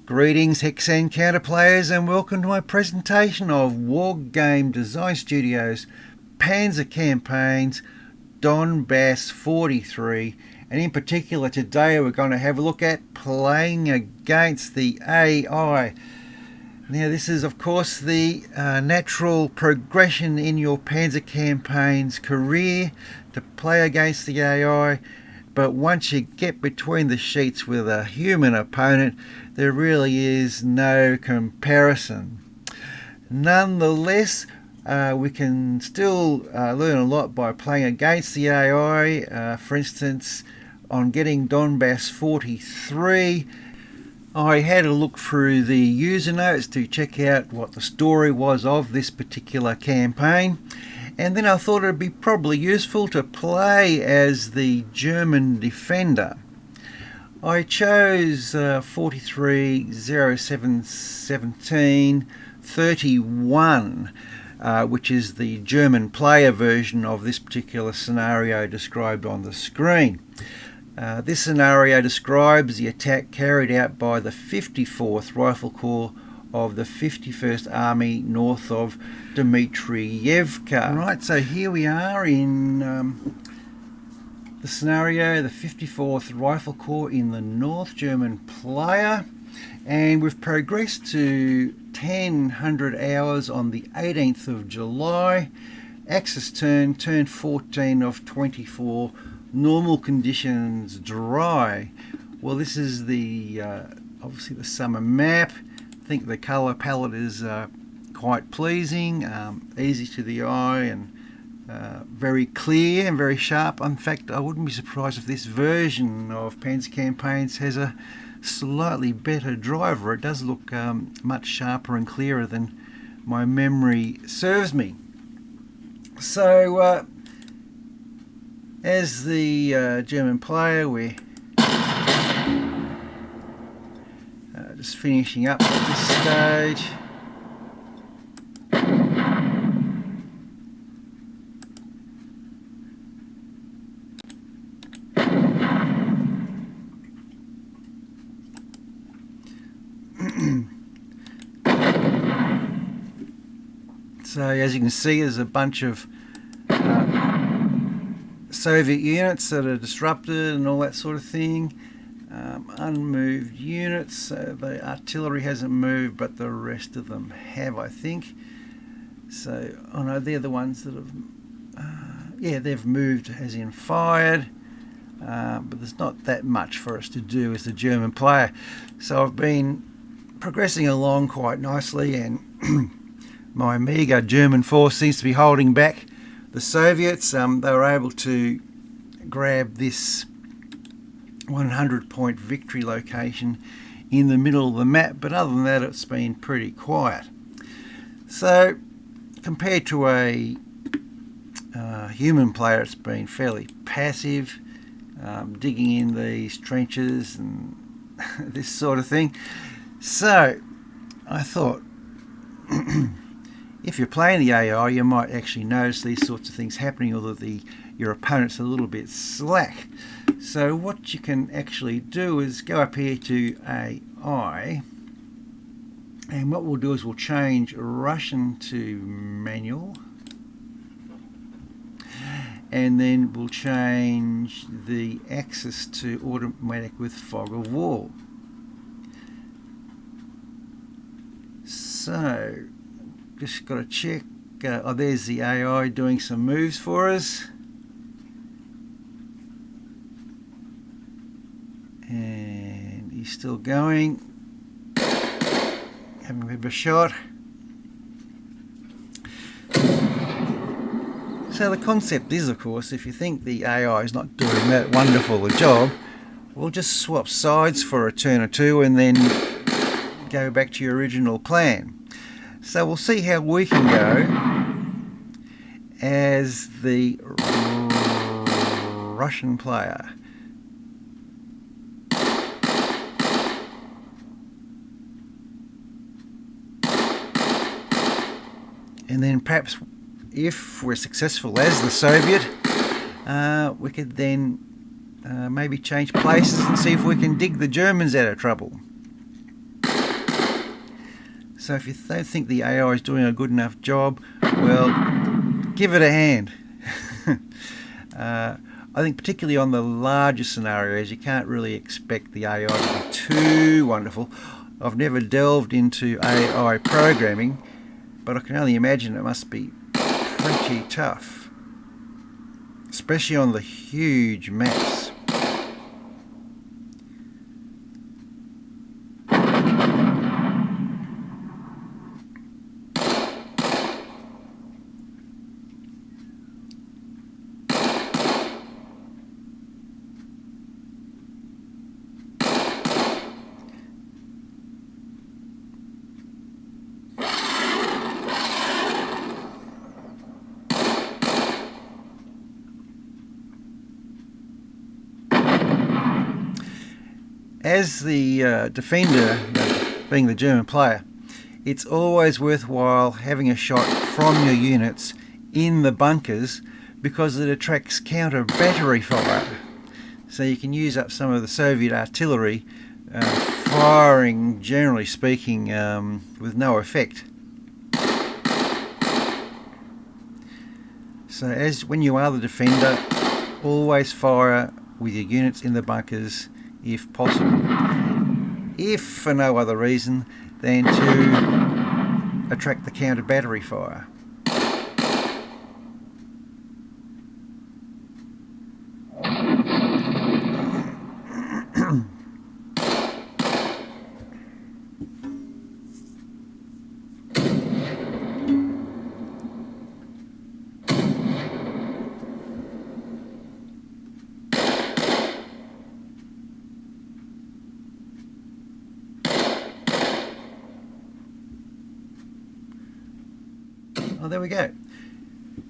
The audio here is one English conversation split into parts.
Greetings Hexan Counter players, and welcome to my presentation of War Game Design Studios Panzer Campaigns Donbass 43, and in particular today we're going to have a look at playing against the AI. Now this is of course the natural progression in your Panzer campaign's career to play against the AI, but once you get between the sheets with a human opponent, there really is no comparison. Nonetheless, we can still learn a lot by playing against the AI. For instance, on getting Donbass 43, I had a look through the user notes to check out what the story was of this particular campaign, and then I thought it would be probably useful to play as the German defender. I chose 43071731, which is the German player version of this particular scenario described on the screen. This scenario describes the attack carried out by the 54th Rifle Corps of the 51st Army north of Dmitrievka. Right, so here we are in the scenario, the 54th Rifle Corps in the North, German player, and we've progressed to 1000 hours on the 18th of July, Axis turn 14 of 24, normal conditions, dry. Well, this is the obviously the summer map. I think the colour palette is quite pleasing, easy to the eye, and very clear and very sharp. In fact, I wouldn't be surprised if this version of Panzer Campaigns has a slightly better driver. It does look much sharper and clearer than my memory serves me. So, as the German player, we're just finishing up at this stage. So as you can see, there's a bunch of Soviet units that are disrupted and all that sort of thing. Unmoved units, so the artillery hasn't moved, but the rest of them have, I think. So, oh no, they're the ones that have, yeah, they've moved as in fired, but there's not that much for us to do as the German player. So I've been progressing along quite nicely, and my meagre German force seems to be holding back the Soviets. They were able to grab this 100-point victory location in the middle of the map, but other than that it's been pretty quiet. So compared to a human player, it's been fairly passive, digging in these trenches and this sort of thing. So I thought if you're playing the AI, you might actually notice these sorts of things happening, although your opponent's a little bit slack. So what you can actually do is go up here to AI, and what we'll do is we'll change Russian to manual, and then we'll change the axis to automatic with fog of war. So just got to check. Oh, there's the AI doing some moves for us. And he's still going. Having a bit of a shot. So the concept is, of course, if you think the AI is not doing that wonderful a job, we'll just swap sides for a turn or two and then go back to your original plan. So we'll see how we can go as the Russian player. And then perhaps if we're successful as the Soviet, we could then maybe change places and see if we can dig the Germans out of trouble. So if you don't think the AI is doing a good enough job, well, give it a hand. I think particularly on the larger scenarios, you can't really expect the AI to be too wonderful. I've never delved into AI programming, but I can only imagine it must be pretty tough, especially on the huge maps. As the defender, being the German player, it's always worthwhile having a shot from your units in the bunkers because it attracts counter battery fire. So you can use up some of the Soviet artillery firing, generally speaking, with no effect. So when you are the defender, always fire with your units in the bunkers if possible. If for no other reason than to attract the counter battery fire. Oh, there we go.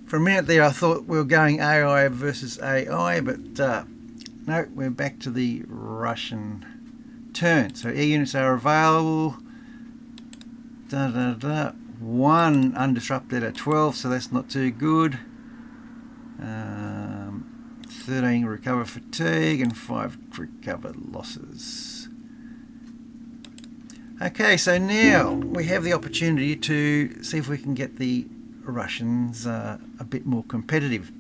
For a minute there I thought we were going AI versus AI, but no, we're back to the Russian turn. So air units are available. One undisrupted at 12, so that's not too good. 13 recover fatigue and 5 recovered losses. Okay, so now we have the opportunity to see if we can get the Russians a bit more competitive.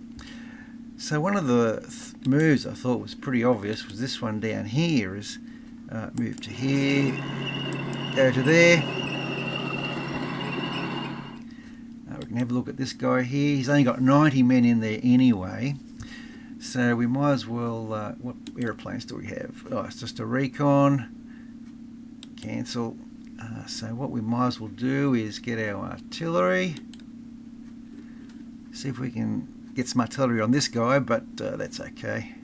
So one of the moves I thought was pretty obvious was this one down here, is move to here, go to there. We can have a look at this guy here. He's only got 90 men in there anyway, so we might as well, what aeroplanes do we have? Oh, it's just a recon. Cancel. So what we might as well do is get our artillery, see if we can get some artillery on this guy, but that's okay.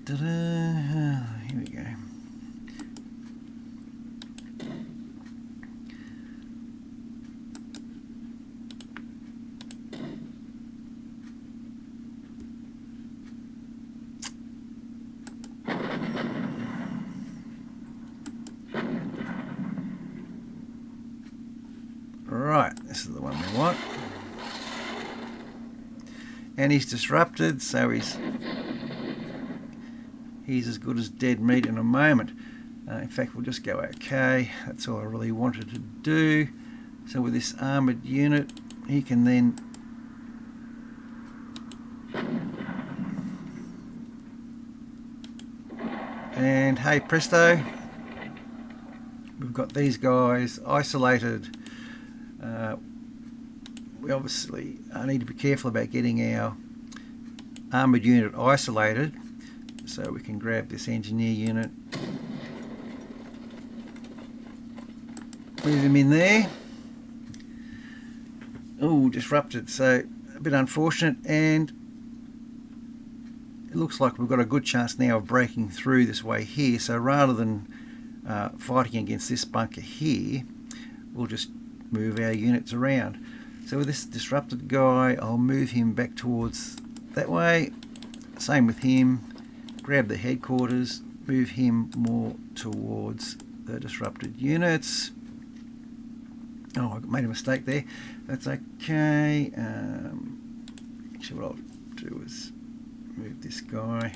Here we go. Right, this is the one we want. And he's disrupted, so he's as good as dead meat in a moment. In fact, we'll just go okay. That's all I really wanted to do. So with this armoured unit, he can then and hey presto, we've got these guys isolated. We obviously need to be careful about getting our armoured unit isolated, so we can grab this engineer unit, move him in there. Oh, disrupted, so a bit unfortunate, and it looks like we've got a good chance now of breaking through this way here. So rather than fighting against this bunker here, we'll just move our units around. So with this disrupted guy, I'll move him back towards that way. Same with him. Grab the headquarters, move him more towards the disrupted units. Oh, I made a mistake there. That's okay. Actually, what I'll do is move this guy.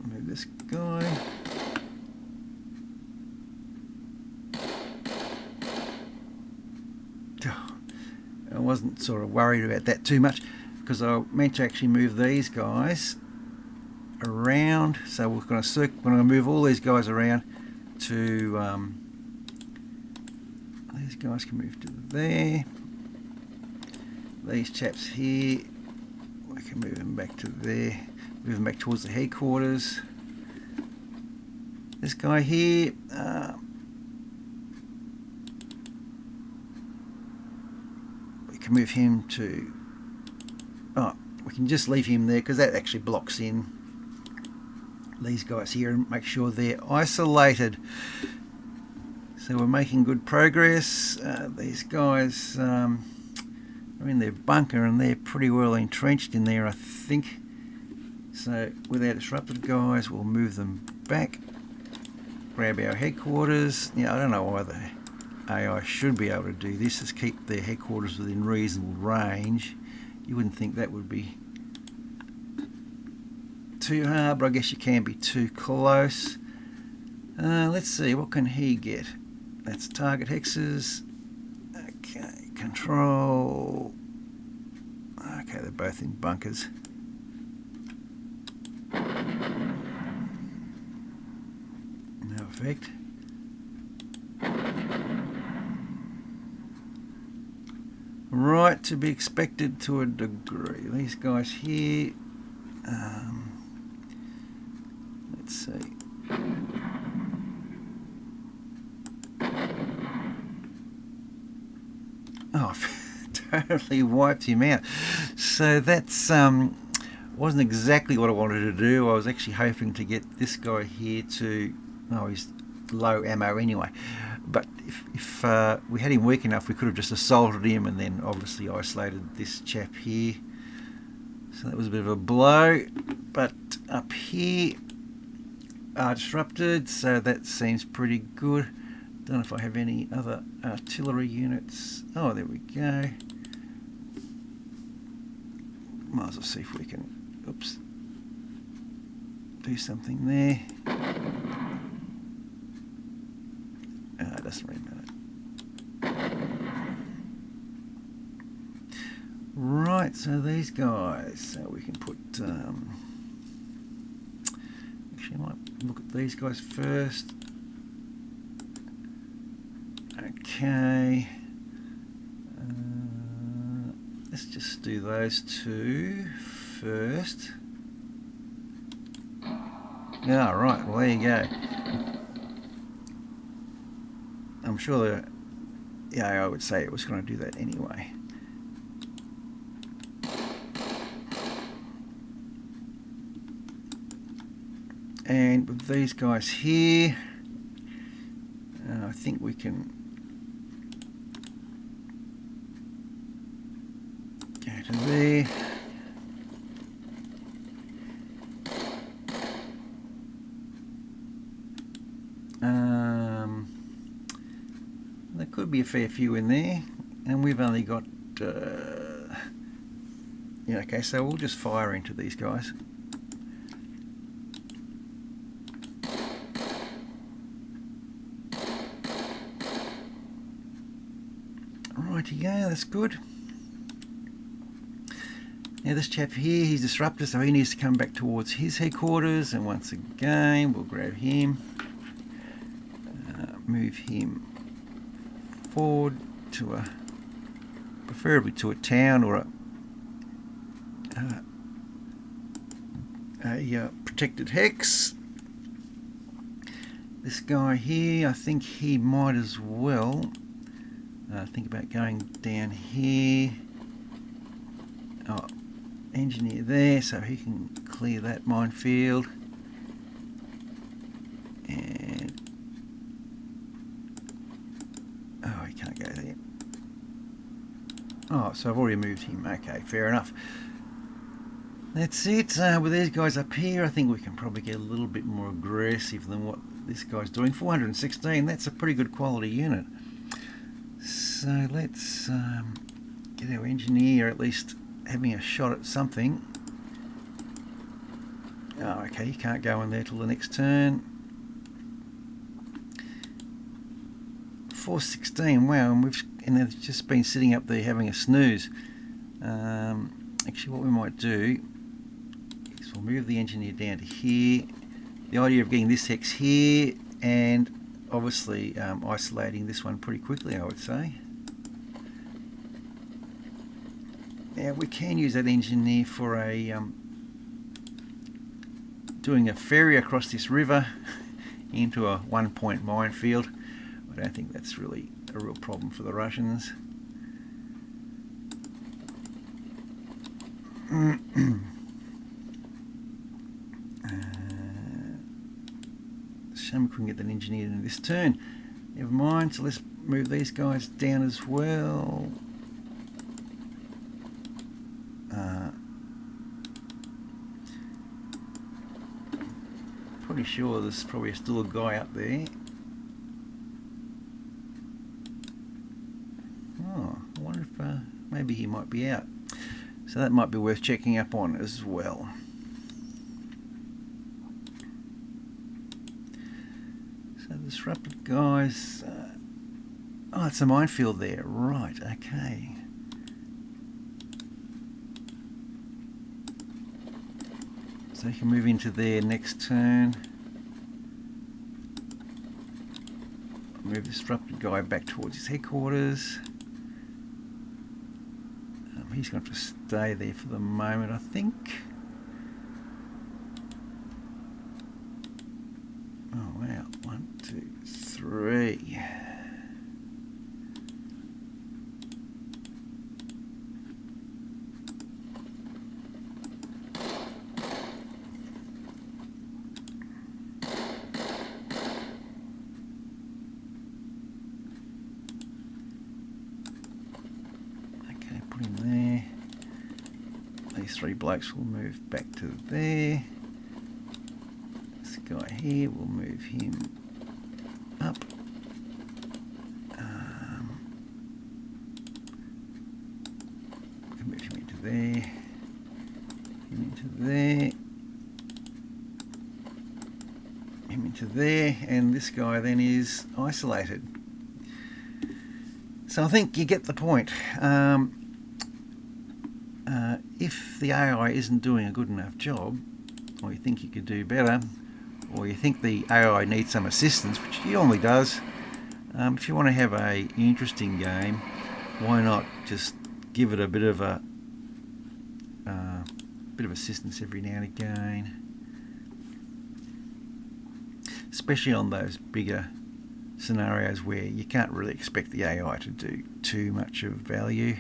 Move this guy. I wasn't sort of worried about that too much because I meant to actually move these guys around. So we're going to move all these guys around to. These guys can move to there. These chaps here, we can move them back to there. Move them back towards the headquarters. This guy here. We can move him to. Oh, we can just leave him there because that actually blocks in these guys here and make sure they're isolated. So we're making good progress. These guys are in their bunker and they're pretty well entrenched in there, I think. So with our disrupted guys, we'll move them back, grab our headquarters. I don't know why the AI should be able to do this, is keep their headquarters within reasonable range. You wouldn't think that would be too hard, but I guess you can be too close. Let's see, what can he get? That's target hexes. Okay, control. Okay, they're both in bunkers. No effect. Right, to be expected to a degree. These guys here. Let's see. Oh, totally wiped him out. So that's wasn't exactly what I wanted to do. I was actually hoping to get this guy here to. Oh, he's low ammo anyway. But if we had him weak enough, we could have just assaulted him and then obviously isolated this chap here. So that was a bit of a blow. But up here, disrupted. So that seems pretty good. Don't know if I have any other artillery units. Oh, there we go. Might as well see if we can, oops, do something there. It doesn't really matter. Right, so these guys, so we can put, actually I might look at these guys first. Okay, let's just do those two first. Yeah, right, well there you go. I'm sure the AI would say it was going to do that anyway. And with these guys here, I think we can go to there. There could be a fair few in there, and we've only got yeah, okay, so we'll just fire into these guys. Rightio, that's good. Now this chap here, he's disrupted, so he needs to come back towards his headquarters, and once again we'll grab him, move him forward to a, preferably to a town or a protected hex. This guy here, I think he might as well think about going down here. Oh, engineer there, so he can clear that minefield. And oh, he can't go there. Oh, so I've already moved him. Okay, fair enough. That's it. With these guys up here, I think we can probably get a little bit more aggressive than what this guy's doing. 416, that's a pretty good quality unit. So let's get our engineer at least having a shot at something. Oh, okay, you can't go in there till the next turn. 416, wow, and they've just been sitting up there having a snooze. Actually, what we might do is we'll move the engineer down to here. The idea of getting this hex here and obviously isolating this one pretty quickly, I would say. Now we can use that engineer for a doing a ferry across this river into a one-point minefield. I don't think that's really a real problem for the Russians. Shame we couldn't get that engineered in this turn. Never mind, so let's move these guys down as well. Pretty sure there's probably still a guy up there. Oh, I wonder if maybe he might be out. So that might be worth checking up on as well. So the disrupted guys. Oh, it's a minefield there. Right, okay. So you can move into there next turn. Move the disrupted guy back towards his headquarters. He's going to stay there for the moment, I think. Oh wow, 1, 2, 3. Put him there. These 3 blokes will move back to there. This guy here, we'll move him up. We can move him into there. Him into there. Him into there. And this guy then is isolated. So I think you get the point. If the AI isn't doing a good enough job, or you think you could do better, or you think the AI needs some assistance, which it normally does, if you want to have an interesting game, why not just give it a bit of assistance every now and again, especially on those bigger scenarios where you can't really expect the AI to do too much of value.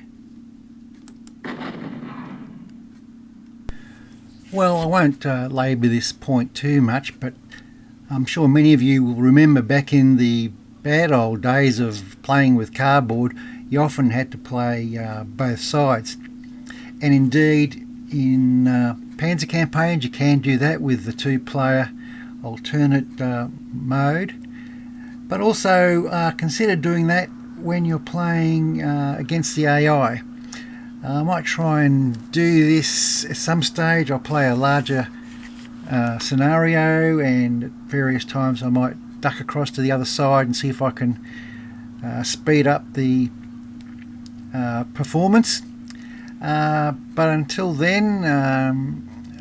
Well, I won't labour this point too much, but I'm sure many of you will remember back in the bad old days of playing with cardboard, you often had to play both sides. And indeed, in Panzer campaigns, you can do that with the 2-player alternate mode. But also consider doing that when you're playing against the AI. I might try and do this at some stage. I'll play a larger scenario, and at various times I might duck across to the other side and see if I can speed up the performance. But until then,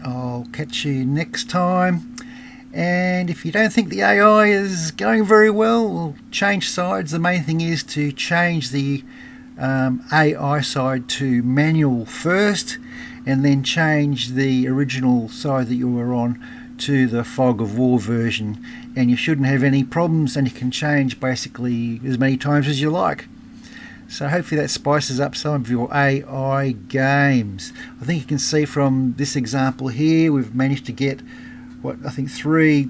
I'll catch you next time. And if you don't think the AI is going very well, we'll change sides. The main thing is to change the AI side to manual first, and then change the original side that you were on to the Fog of War version, and you shouldn't have any problems, and you can change basically as many times as you like. So hopefully that spices up some of your AI games. I think you can see from this example here, we've managed to get what I think 3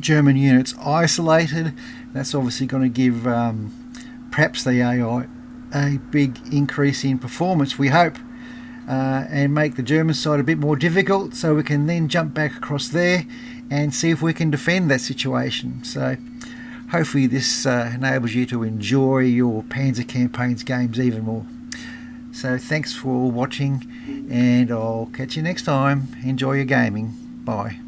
German units isolated. That's obviously going to give perhaps the AI a big increase in performance, we hope. and make the German side a bit more difficult, so we can then jump back across there and see if we can defend that situation. So hopefully this enables you to enjoy your Panzer Campaigns games even more. So thanks for watching, and I'll catch you next time. Enjoy your gaming. Bye.